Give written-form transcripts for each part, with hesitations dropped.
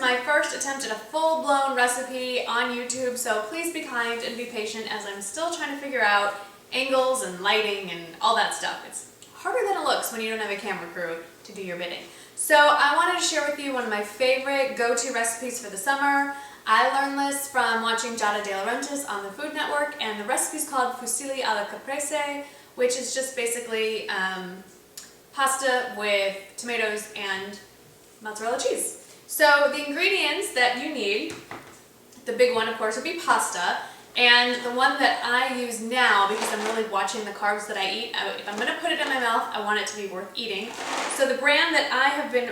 my first attempt at a full-blown recipe on YouTube, so please be kind and be patient as I'm still trying to figure out angles and lighting and all that stuff. It's harder than it looks when you don't have a camera crew to do your bidding. So I wanted to share with you one of my favorite go-to recipes for the summer. I learned this from watching Giada De Laurentiis on the Food Network, and the recipe is called Fusili alla Caprese, which is just basically pasta with tomatoes and mozzarella cheese. So the ingredients that you need, the big one of course would be pasta, and the one that I use now, because I'm really watching the carbs that I eat, if I'm going to put it in my mouth, I want it to be worth eating. So the brand that I have been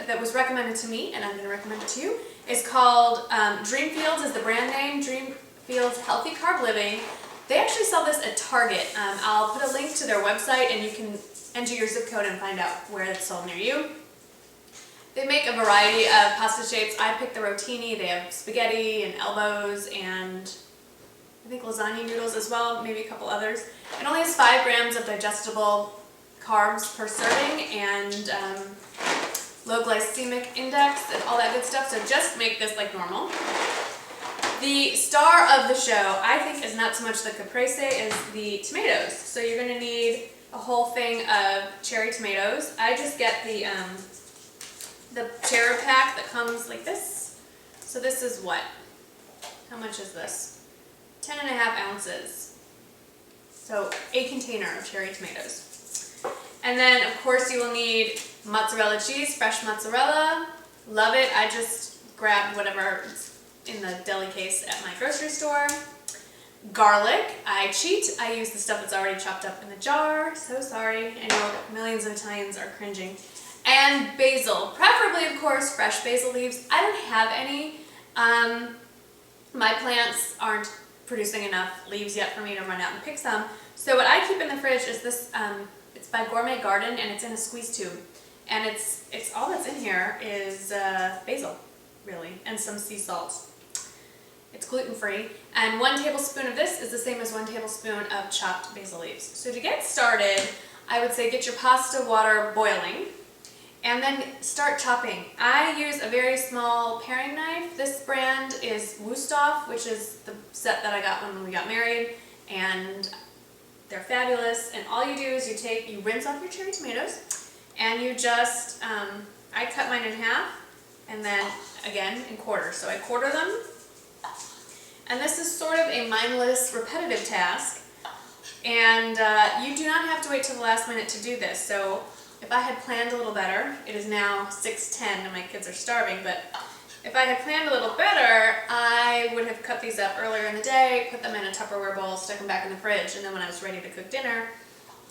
that was recommended to me, and I'm going to recommend it to you, is called Dreamfields is the brand name, Dreamfields Healthy Carb Living. They actually sell this at Target. I'll put a link to their website and you can enter your zip code and find out where it's sold near you. They make a variety of pasta shapes. I picked the rotini. They have spaghetti and elbows and I think lasagna noodles as well, maybe a couple others. It only has 5 grams of digestible carbs per serving and low glycemic index and all that good stuff, so just make this like normal. The star of the show, I think, is not so much the caprese as the tomatoes. So you're going to need a whole thing of cherry tomatoes. I just get the cherry pack that comes like this. So this is what? How much is this? 10.5 ounces. So a container of cherry tomatoes. And then of course you will need mozzarella cheese, fresh mozzarella. Love it. I just grabbed whatever is in the deli case at my grocery store. Garlic. I cheat. I use the stuff that's already chopped up in the jar. So sorry. I know millions of Italians are cringing. And basil, preferably of course fresh basil leaves. I don't have any. My plants aren't producing enough leaves yet for me to run out and pick some. So what I keep in the fridge is this, it's by Gourmet Garden and it's in a squeeze tube. And it's all that's in here is basil, really, and some sea salt. It's gluten-free. And 1 tablespoon of this is the same as 1 tablespoon of chopped basil leaves. So to get started, I would say get your pasta water boiling. And then start chopping. I use a very small paring knife. This brand is Wusthoff, which is the set that I got when we got married, and they're fabulous. And all you do is you rinse off your cherry tomatoes, and you just, I cut mine in half, and then again in quarters. So I quarter them, and this is sort of a mindless, repetitive task, and you do not have to wait till the last minute to do this. So if I had planned a little better, it is now 6:10 and my kids are starving, but if I had planned a little better, I would have cut these up earlier in the day, put them in a Tupperware bowl, stuck them back in the fridge, and then when I was ready to cook dinner,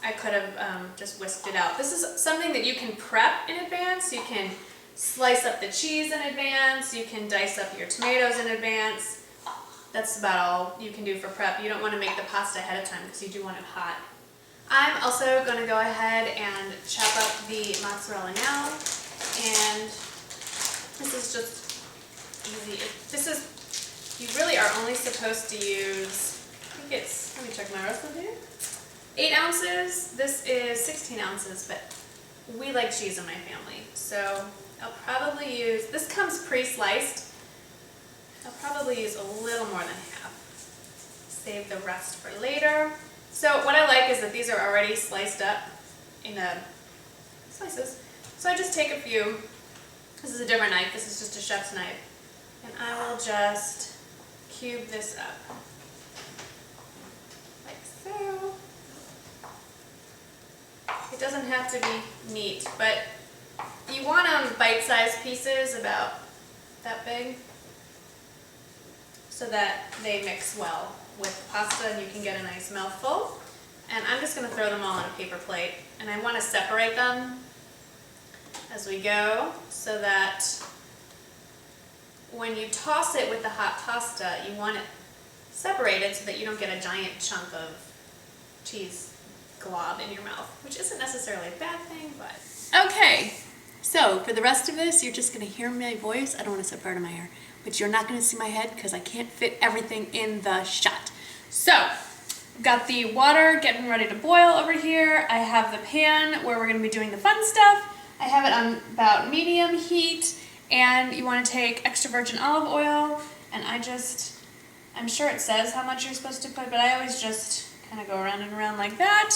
I could have just whisked it out. This is something that you can prep in advance. You can slice up the cheese in advance, you can dice up your tomatoes in advance. That's about all you can do for prep. You don't want to make the pasta ahead of time because you do want it hot. I'm also going to go ahead and chop up the mozzarella now, and this is just easy. You really are only supposed to use, I think it's, let me check my recipe, 8 ounces. This is 16 ounces, but we like cheese in my family, so I'll probably use, this comes pre-sliced, I'll probably use a little more than half. Save the rest for later. So what I like is that these are already sliced up in slices. So I just take a few. This is a different knife. This is just a chef's knife. And I will just cube this up. Like so. It doesn't have to be neat, but you want them bite-sized pieces about that big so that they mix well with pasta and you can get a nice mouthful. And I'm just going to throw them all on a paper plate, and I want to separate them as we go so that when you toss it with the hot pasta, you want it separated so that you don't get a giant chunk of cheese glob in your mouth, which isn't necessarily a bad thing, but... Okay, so for the rest of this, you're just going to hear my voice. I don't want to set part of my hair, but you're not going to see my head because I can't fit everything in the shot. So, I've got the water getting ready to boil over here. I have the pan where we're going to be doing the fun stuff. I have it on about medium heat, And you want to take extra virgin olive oil, and I'm sure it says how much you're supposed to put, but I always just kind of go around and around like that.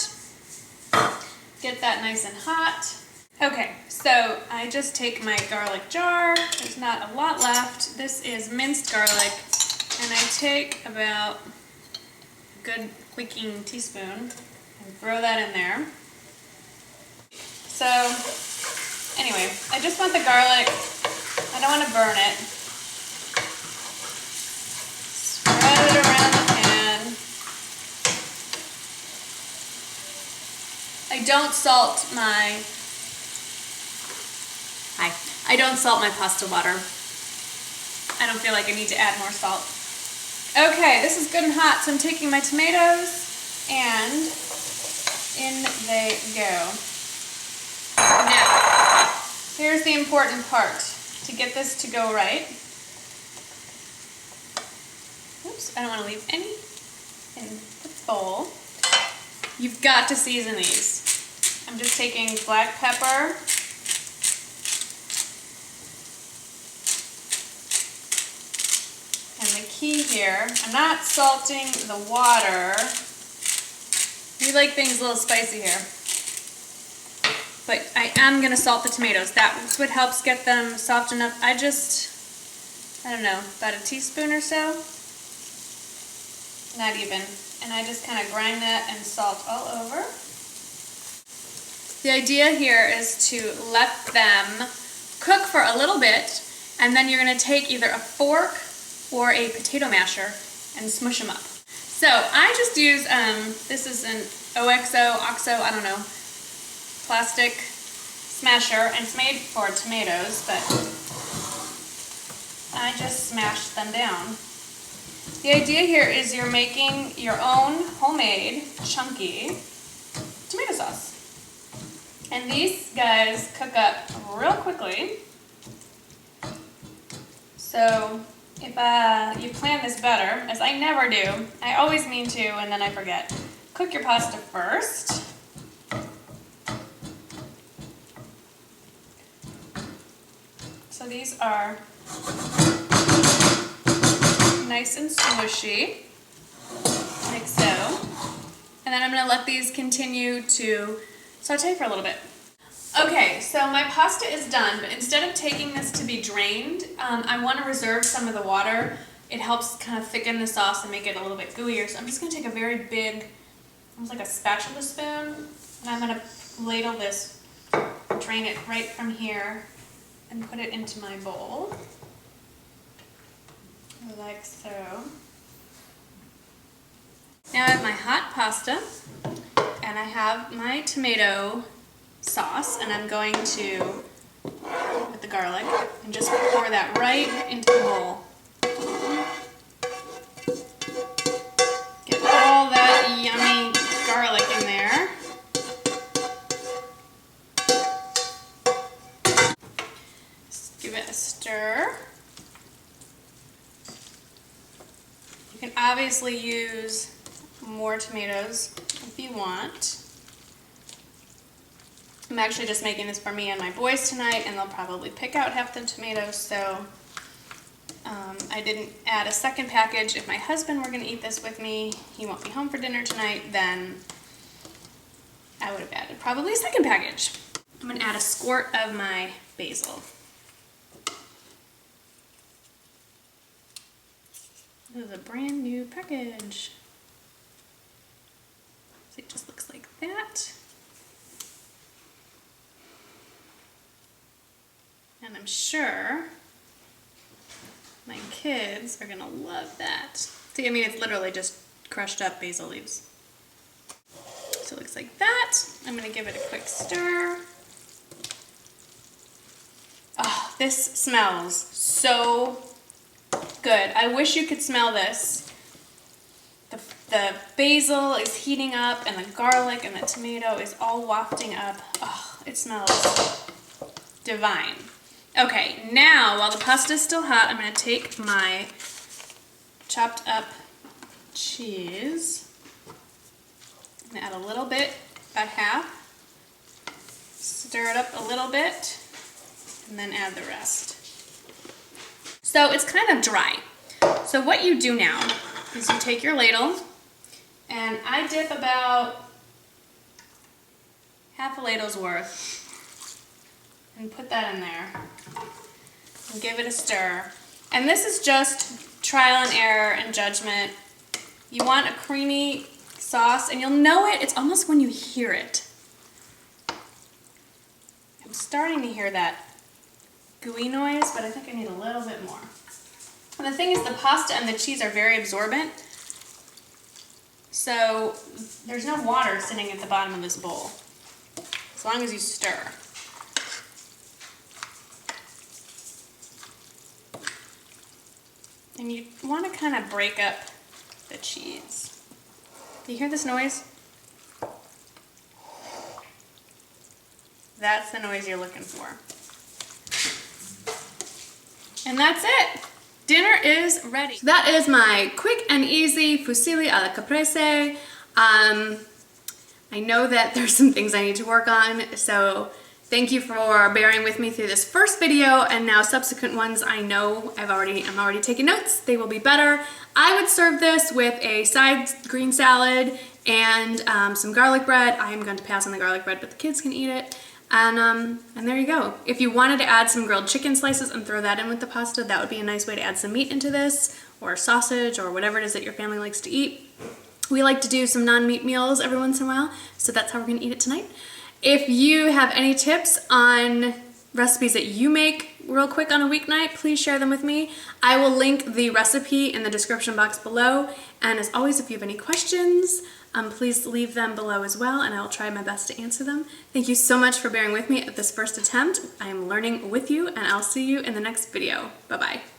Get that nice and hot. Okay, so I just take my garlic jar. There's not a lot left. This is minced garlic, and I take about a good wicking teaspoon and throw that in there. So anyway, I just want the garlic, I don't want to burn it. Spread it around the pan. I don't salt my pasta water. I don't feel like I need to add more salt. Okay, this is good and hot, so I'm taking my tomatoes and in they go. Now, here's the important part to get this to go right. Oops, I don't want to leave any in the bowl. You've got to season these. I'm just taking black pepper, and the key here, I'm not salting the water. We like things a little spicy here. But I am going to salt the tomatoes. That's what helps get them soft enough. I don't know, about a teaspoon or so. Not even. And I just kind of grind that and salt all over. The idea here is to let them cook for a little bit, and then you're going to take either a fork or a potato masher and smush them up. So I just use, this is an OXO, I don't know, plastic smasher, and it's made for tomatoes, but I just smash them down. The idea here is you're making your own homemade chunky tomato sauce. And these guys cook up real quickly. So if you plan this better, as I never do, I always mean to and then I forget, cook your pasta first. So these are nice and smushy, like so. And then I'm going to let these continue to saute for a little bit. Okay, so my pasta is done, but instead of taking this to be drained, I want to reserve some of the water. It helps kind of thicken the sauce and make it a little bit gooier. So I'm just going to take a very big, almost like a spatula spoon, and I'm going to ladle this, drain it right from here, and put it into my bowl. Like so. Now I have my hot pasta, and I have my tomato sauce, and I'm going to, with the garlic, and just pour that right into the bowl. Get all that yummy garlic in there. Just give it a stir. You can obviously use more tomatoes if you want. I'm actually just making this for me and my boys tonight, and they'll probably pick out half the tomatoes, so I didn't add a second package. If my husband were going to eat this with me, he won't be home for dinner tonight, then I would have added probably a second package. I'm going to add a squirt of my basil. This is a brand new package. So it just looks like that. And I'm sure my kids are gonna love that. See, I mean, it's literally just crushed up basil leaves. So it looks like that. I'm gonna give it a quick stir. Oh, this smells so good. I wish you could smell this. The basil is heating up, and the garlic and the tomato is all wafting up. Oh, it smells divine. Okay, now while the pasta is still hot, I'm going to take my chopped up cheese. I'm going to add a little bit, about half. Stir it up a little bit, and then add the rest. So it's kind of dry. So what you do now is you take your ladle, and I dip about half a ladle's worth and put that in there and give it a stir. And this is just trial and error and judgment. You want a creamy sauce, and you'll know it. It's almost when you hear it. I'm starting to hear that gooey noise, but I think I need a little bit more. And the thing is, the pasta and the cheese are very absorbent, so there's no water sitting at the bottom of this bowl, as long as you stir. And you want to kind of break up the cheese. Do you hear this noise? That's the noise you're looking for. And that's it. Dinner is ready. So that is my quick and easy fusilli alla caprese. I know that there's some things I need to work on, so thank you for bearing with me through this first video, and now subsequent ones I know I'm already taking notes. They will be better. I would serve this with a side green salad and some garlic bread. I am going to pass on the garlic bread, but the kids can eat it. And there you go. If you wanted to add some grilled chicken slices and throw that in with the pasta, that would be a nice way to add some meat into this, or sausage, or whatever it is that your family likes to eat. We like to do some non-meat meals every once in a while, so that's how we're gonna eat it tonight. If you have any tips on recipes that you make real quick on a weeknight, please share them with me. I will link the recipe in the description box below, and as always, if you have any questions, please leave them below as well, and I will try my best to answer them. Thank you so much for bearing with me at this first attempt. I am learning with you, and I'll see you in the next video. Bye-bye.